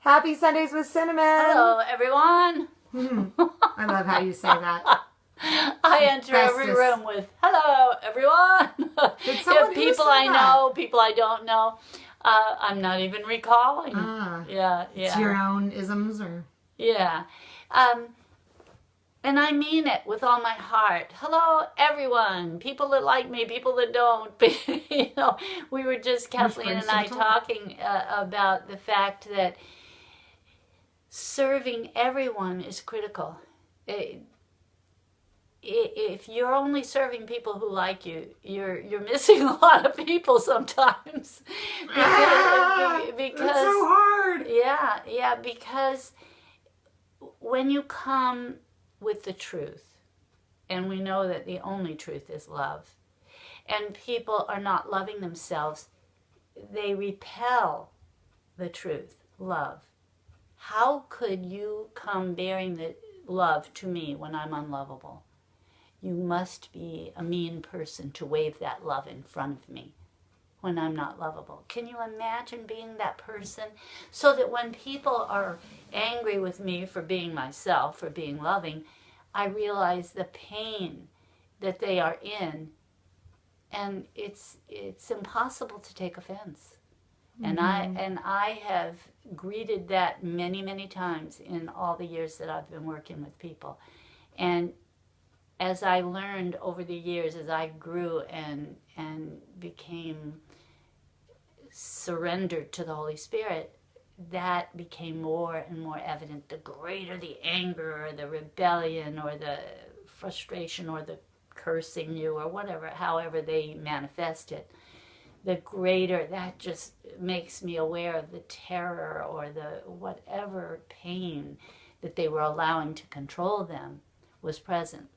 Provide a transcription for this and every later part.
Happy Sundays with Cinnamon. Hello, everyone. I love how you say that. I enter every room with "Hello, everyone." Did someone people I know, people I don't know. I'm not even recalling. Yeah. It's your own isms, or yeah. And I mean it with all my heart. Hello, everyone. People that like me, people that don't. We were just, Kathleen and I, talking about the fact that serving everyone is critical. If you're only serving people who like you, you're missing a lot of people sometimes. because it's so hard. Yeah, because when you come with the truth, and we know that the only truth is love, and people are not loving themselves, they repel the truth, love. How could you come bearing the love to me when I'm unlovable? You must be a mean person to wave that love in front of me when I'm not lovable. Can you imagine being that person? So that when people are angry with me for being myself, for being loving, I realize the pain that they are in, and it's impossible to take offense. And I have greeted that many, many times in all the years that I've been working with people. And as I learned over the years, as I grew and became surrendered to the Holy Spirit, that became more and more evident. The greater the anger or the rebellion or the frustration or the cursing you or whatever, however they manifest it, the greater that just makes me aware of the terror or the whatever pain that they were allowing to control them was present.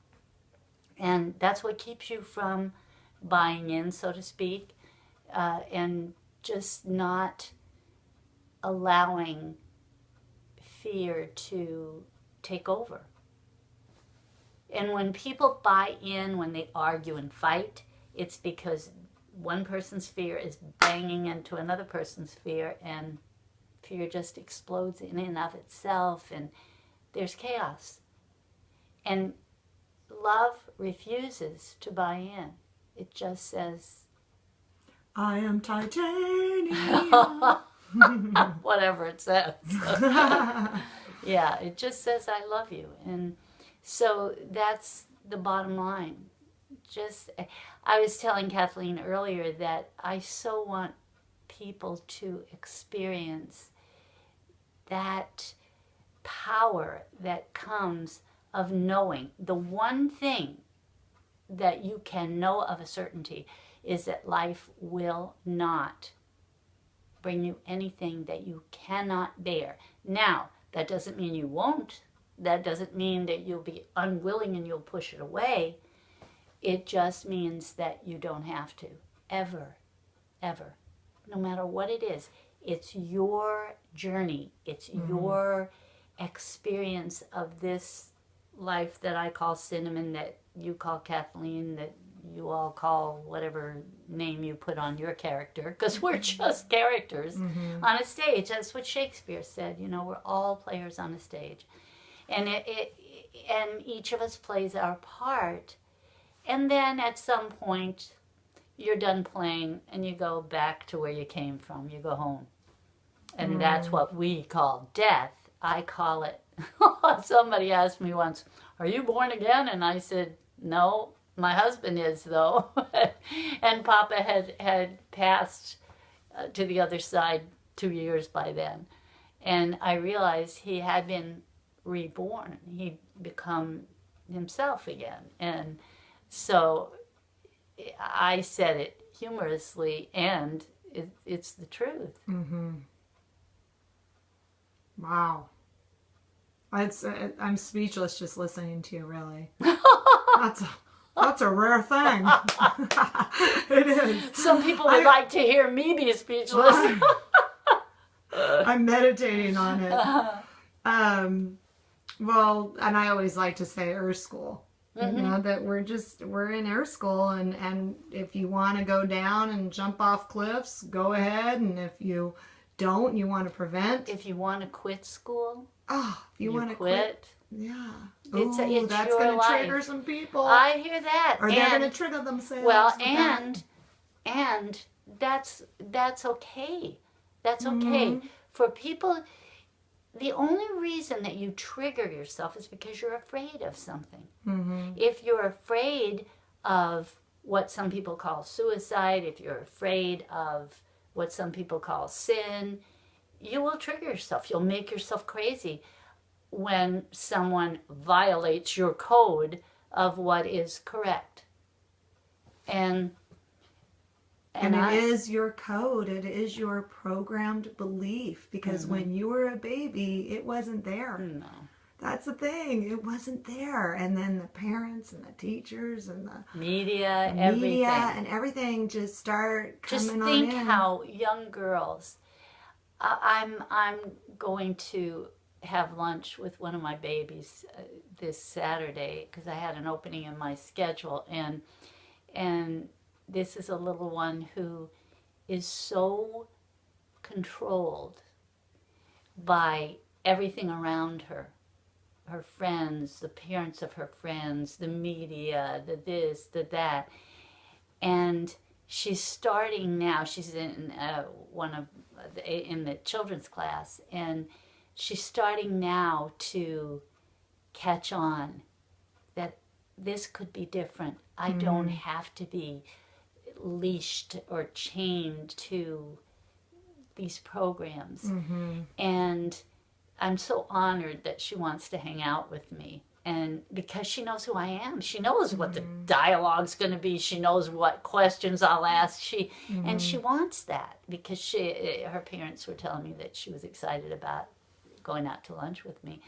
And that's what keeps you from buying in, so to speak, and just not allowing fear to take over. And when people buy in, when they argue and fight, it's because one person's fear is banging into another person's fear, and fear just explodes in and of itself, and there's chaos. And love refuses to buy in. It just says, I am titanium. Whatever it says. Yeah, it just says, I love you. And so that's the bottom line. I was telling Kathleen earlier that I so want people to experience that power that comes of knowing. The one thing that you can know of a certainty is that life will not bring you anything that you cannot bear. Now, that doesn't mean you won't. That doesn't mean that you'll be unwilling and you'll push it away. It just means that you don't have to, ever, ever. No matter what it is, it's your journey. It's your experience of this life that I call Cinnamon, that you call Kathleen, that you all call whatever name you put on your character, because we're just characters on a stage. That's what Shakespeare said. We're all players on a stage. And and each of us plays our part. And then at some point, you're done playing and you go back to where you came from. You go home. And that's what we call death. I call it. Somebody asked me once, are you born again? And I said, no, my husband is, though. And Papa had passed to the other side 2 years by then. And I realized he had been reborn. He'd become himself again. And so I said it humorously, and it's the truth. Wow. I'm speechless just listening to you, really. That's a rare thing. It is. Some people would like to hear me be speechless. I'm meditating on it. Well, and I always like to say Earth School. That we're in Earth School, and if you want to go down and jump off cliffs, go ahead. And if you don't, you want to prevent. If you want to quit school, you want to quit. Yeah. It's that's going to trigger some people. I hear that. Or they're going to trigger themselves. Well, and that's okay. That's okay. For people, the only reason that you trigger yourself is because you're afraid of something. If you're afraid of what some people call suicide, if you're afraid of what some people call sin, you will trigger yourself. You'll make yourself crazy when someone violates your code of what is correct. And it is your code. It is your programmed belief. Because when you were a baby, it wasn't there. No. That's the thing. It wasn't there. And then the parents and the teachers and the media, everything just start coming on in. Just think how young girls. I'm going to have lunch with one of my babies this Saturday because I had an opening in my schedule, and this is a little one who is so controlled by everything around her. Her friends, the parents of her friends, the media, the this, the that. And she's starting now, she's in in the children's class, and she's starting now to catch on that this could be different. I don't have to be leashed or chained to these programs. And I'm so honored that she wants to hang out with me. And because she knows who I am, she knows what the dialogue's going to be. She knows what questions I'll ask. And she wants that because her parents were telling me that she was excited about going out to lunch with me.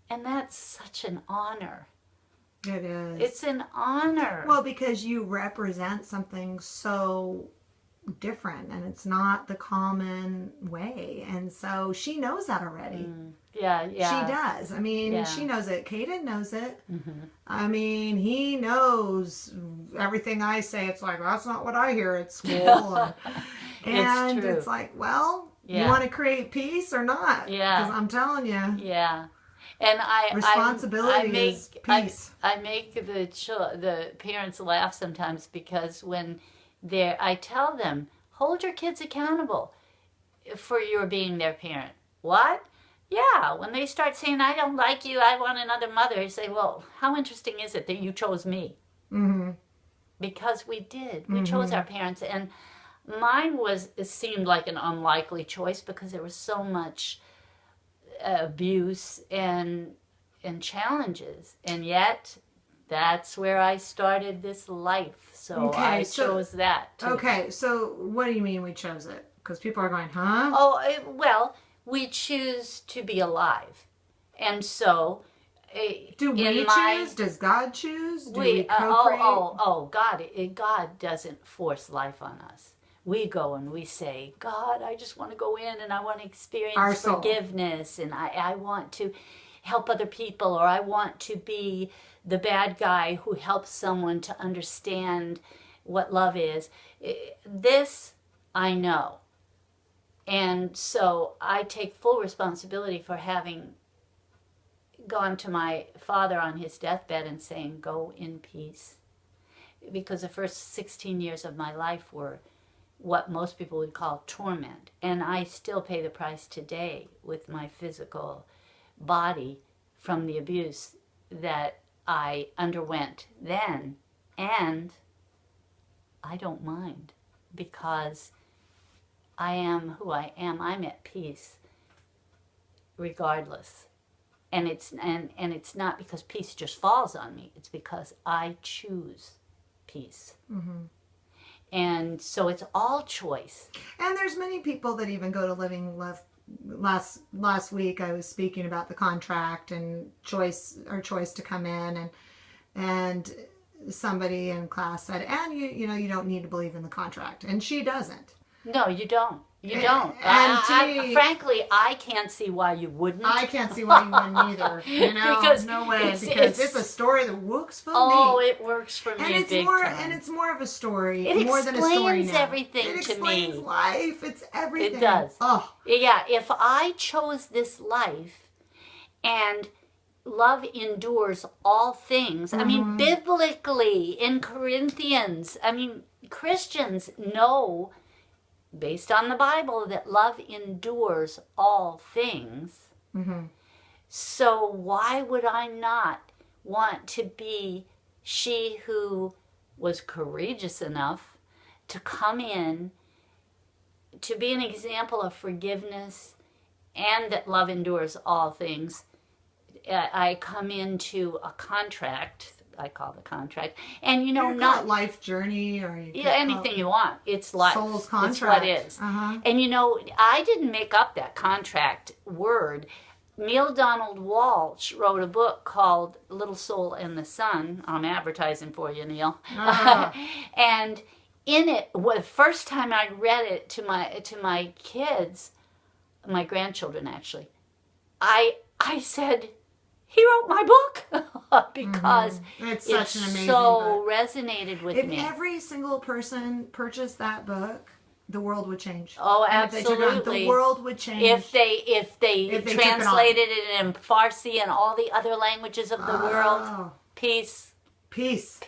And that's such an honor. It is. It's an honor. Well, because you represent something so different, and it's not the common way, and so she knows that already. Yeah. She does. I mean, she knows it. Caden knows it. I mean, he knows everything I say. It's like, that's not what I hear at school. And it's true. It's like, well, you want to create peace or not? Yeah. Because I'm telling you. Yeah. And responsibility is peace. I make the parents laugh sometimes because when I tell them, hold your kids accountable for your being their parent. What? Yeah, when they start saying, I don't like you, I want another mother, I say, well, how interesting is it that you chose me? Because we did. We chose our parents. And mine it seemed like an unlikely choice because there was so much abuse and challenges. And yet, that's where I started this life. So I chose that too. Okay, so what do you mean we chose it? Because people are going, huh? Oh, well, we choose to be alive. And so... do we choose? Does God choose? Do we co-create? God doesn't force life on us. We go and we say, God, I just want to go in and I want to experience forgiveness and I want to help other people, or I want to be the bad guy who helps someone to understand what love is. This I know. And so I take full responsibility for having gone to my father on his deathbed and saying, go in peace. Because the first 16 years of my life were what most people would call torment. And I still pay the price today with my physical body from the abuse that I underwent then. And I don't mind because I am who I am. I'm at peace regardless. And it's not because peace just falls on me. It's because I choose peace. And so it's all choice. And there's many people that even go to Living Love. Last week I was speaking about the contract and our choice to come in, and somebody in class said, and you don't need to believe in the contract, and she doesn't. No, you don't. You don't. And to me, frankly, I can't see why you wouldn't. I can't see why you wouldn't either. You know, Because no way. it's Because it's a story that works for Oh, me. it works for me And it's big more, time. and it's more of a story, It more than a story explains now. everything It to me. explains life. It's everything. It does. Oh, Yeah, if I chose this life and love endures all things, I mean, biblically in Corinthians, I mean, Christians know, based on the Bible, that love endures all things. So why would I not want to be she who was courageous enough to come in to be an example of forgiveness and that love endures all things? I come into a contract, I call the contract, and you call not it life journey or you anything you want. It's life. Soul's It's contract. what is. Uh-huh. And I didn't make up that contract word. Neil Donald Walsh wrote a book called Little Soul and the Sun. I'm advertising for you, Neil. And in it, the first time I read it to my kids, my grandchildren actually, I said, he wrote my book because It's such an amazing so book. resonated with If me. every single person purchased that book, the world would change. Oh, And if they took it on, absolutely. the world would change. If they took it on. translated it in Farsi and all the other languages of the world, Oh, peace, peace.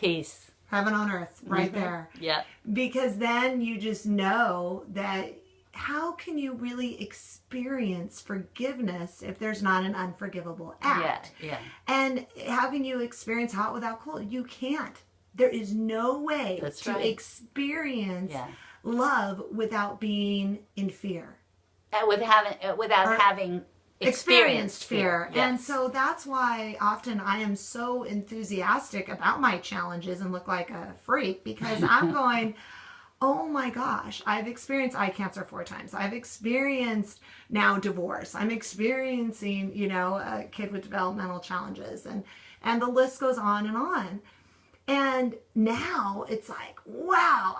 Heaven on earth, right there. Yeah. Because then you just know that how can you really experience forgiveness if there's not an unforgivable act? Yeah. And how can you experience hot without cold? You can't. There is no way That's to right. experience Yeah. love without being in fear. Without having experienced fear. And Yes. so that's why often I am so enthusiastic about my challenges and look like a freak because I'm going, oh my gosh, I've experienced eye cancer 4 times. I've experienced now divorce. I'm experiencing, a kid with developmental challenges and the list goes on and on. And now it's like, wow,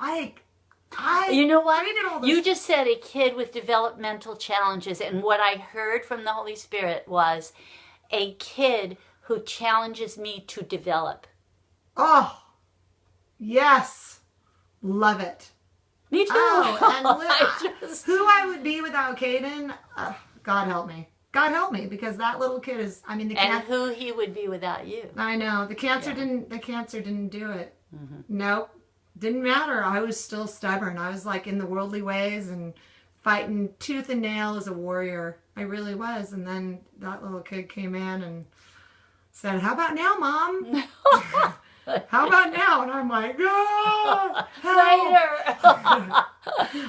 You know what? created all this. You just said a kid with developmental challenges, and what I heard from the Holy Spirit was a kid who challenges me to develop. Oh, yes. Love it. Me too. Oh, and who I would be without Caden, God help me. God help me, because that little kid is, the and cancer. who he would be without you. I know. The cancer Yeah. didn't do it. Nope. Didn't matter. I was still stubborn. I was like in the worldly ways and fighting tooth and nail as a warrior. I really was. And then that little kid came in and said, "How about now, Mom? How about now?" And I'm like, "Oh, help. Later.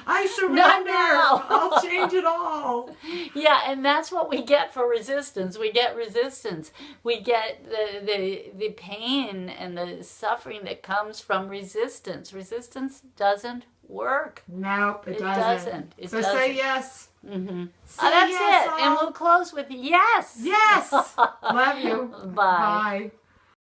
I surrender. Not now. I'll change it all." Yeah, and that's what we get for resistance. We get resistance. We get the pain and the suffering that comes from resistance. Resistance doesn't work. Nope, it It doesn't. doesn't. It So doesn't. say yes. Mm-hmm. Say That's yes, it. And all. we'll close with yes. Yes. Love you. Bye. Bye.